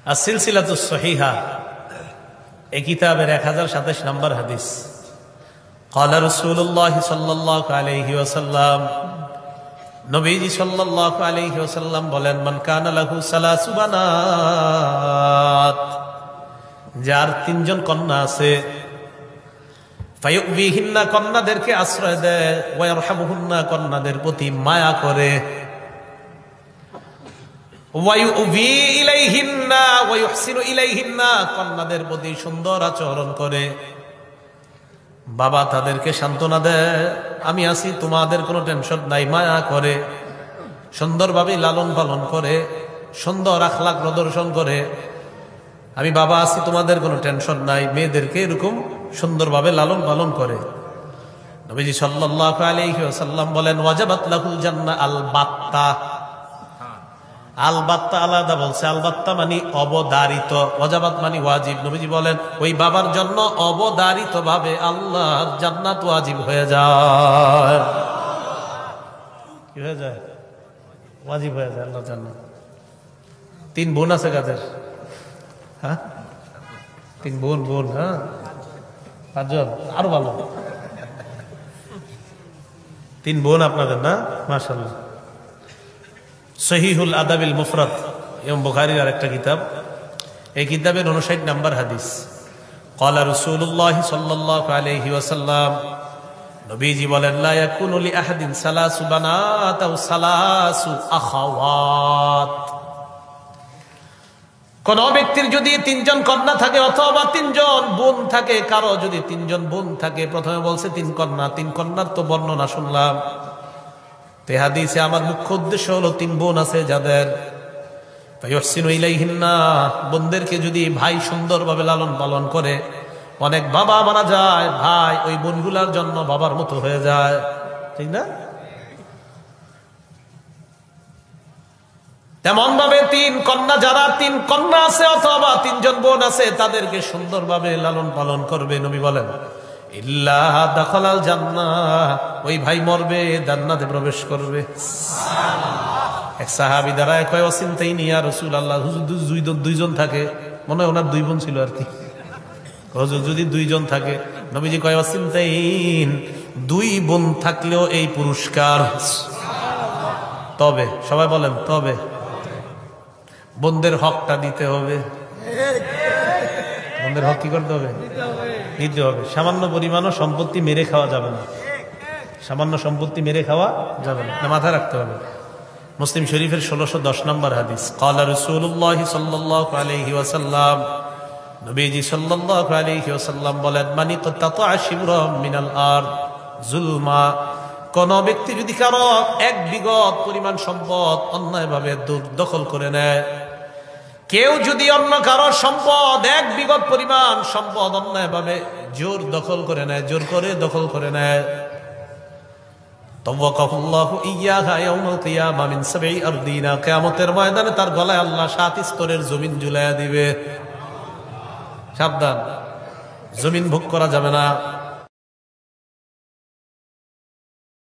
আসিলসিলাতুস সহিহা এই কিতাবের 1027 নম্বর হাদিস। ক্বালা রাসূলুল্লাহ সাল্লাল্লাহু আলাইহি ওয়াসাল্লাম, নবীজি সাল্লাল্লাহু আলাইহি ওয়াসাল্লাম বলেন, মান কানা লাহু সালাসু বানাত, যার তিনজন কন্যা আছে, ফায়ুবিহিন্না, কন্যাদেরকে আশ্রয় দেয়, ওয়া ইয়ারহামুহুন্না, কন্যাদের প্রতি মায়া করে, ওয়া ইউবি ইলাইহিন্না ওয়া ইউহসিনু ইলাইহিন্না, কন্যাদের প্রতি সুন্দর আচরণ করে, বাবা তাদেরকে সান্ত্বনা দেয়, আমি আছি, তোমাদের কোনো টেনশন নাই, মায়া করে, সুন্দরভাবে লালন পালন করে, সুন্দর আখলাক প্রদর্শন করে, আমি বাবা আছি, তোমাদের কোনো টেনশন নাই, মেয়েদেরকে এরকম সুন্দরভাবে লালন পালন করে। নবীজি সাল্লাল্লাহু আলাইহি ওয়াসাল্লাম বলেন, ওয়াজাবাত লাহুল জান্নাহ আল বাত্তা। আল বাত্তা আলাদা বলছে, আল বাত্তা মানে অবধারিত, ওয়াজাবাত মানে ওয়াজিব। নবীজি বলেন ওই বাবার জন্য অবধারিত ভাবে আল্লাহর জান্নাত ওয়াজিব হয়ে যায়। কি হয়ে যায়? ওয়াজিব হয়ে যায় আল্লাহর জান্নাত। 3 বোন আছে কাদের? হ্যাঁ, 3 বোন। হ্যাঁ, 5 জন, আরো ভালো। 3 বোন আপনাদের না? মাশাআল্লাহ। সহিহুল আদাবিল মুফরাদ এবং বুখারীর আরেকটা কিতাব, এই কিতাবের 59 নম্বর হাদিস। ক্বালা রাসূলুল্লাহ সাল্লাল্লাহু আলাইহি ওয়াসাল্লাম, নবীজি বলেন, লা ইয়াকুনু লি আহাদিন সালাসু বানাত আও সালাসু আখাওয়াত, কোন ব্যক্তির যদি 3 জন কন্যা থাকে অথবা 3 জন বোন থাকে, কারো যদি 3 জন বোন থাকে, প্রথমে বলছে 3 কন্যা, 3 কন্যার তো বর্ণনা শুনলাম, তে হাদিসে আমার মুখ্য উদ্দেশ্য হলো 3 বোন আছে যাদের, ফায়ুহসিনু ইলাইহিন্না, বোনদেরকে যদি ভাই সুন্দরভাবে লালন পালন করে, অনেক বাবা মারা যায়, ভাই ওই বোনগুলার জন্য বাবার মতো হয়ে যায়, ঠিক না? তেমন ভাবে 3 কন্যা, যারা 3 কন্যা আছে অথবা 3 জন বোন আছে, তাদেরকে সুন্দরভাবে লালন পালন করবে। নবী বলেন, ইল্লা দাখালাল জান্নাহ, ওই ভাই মরবে, জান্নাতে প্রবেশ করবে। এক সাহাবী দাঁড়ায় কয়, ওয়াসিনতাইনি ইয়া রাসূলুল্লাহ, হুজুর 2 জন থাকে, মনে হয় ওনার 2 বোন ছিল আর কি, হুজুর যদি 2 জন থাকে। নবীজি কয়, ওয়াসিনতাইন, 2 বোন থাকলেও এই পুরস্কার। তবে সবাই বলেন, তবে বোনদের হকটা দিতে হবে। বোনদের হক কি করতে হবে? দিতে হবে। সামান্য পরিমাণও সম্পত্তি মেরে খাওয়া যাবে না, সামান্য সম্পত্তি মেরে খাওয়া যাবে না, মাথায় রাখতে হবে। মুসলিম শরীফের 1610 নম্বর হাদিস। ক্বালা রাসূলুল্লাহ সাল্লাল্লাহু আলাইহি ওয়াসাল্লাম, নবীজি সাল্লাল্লাহু আলাইহি ওয়াসাল্লাম বলেন, মানি কাতাতা শিবরাম মিনাল আরদ যুলমা, কোন ব্যক্তি যদি কারো 1 বিঘত পরিমাণ সম্পদ অন্যায়ভাবে দখল করে নেয়, কেউ যদি অন্য কারো সম্পদ 1 বিঘত পরিমাণ সম্পদ অন্যায়ভাবে জোর দখল করে নেয়, জোর করে দখল করে নেয়, তাওয়াক্কাহুল্লাহু ইয়্যাহা ইয়াউমাল কিয়ামা মিন 7 আরদিনা, কিয়ামতের ময়দানে তার গলায় আল্লাহ 7 স্তরের জমিন ঝুলাইয়া দিবে। সাবধান, জমিন ভোগ করা যাবে না।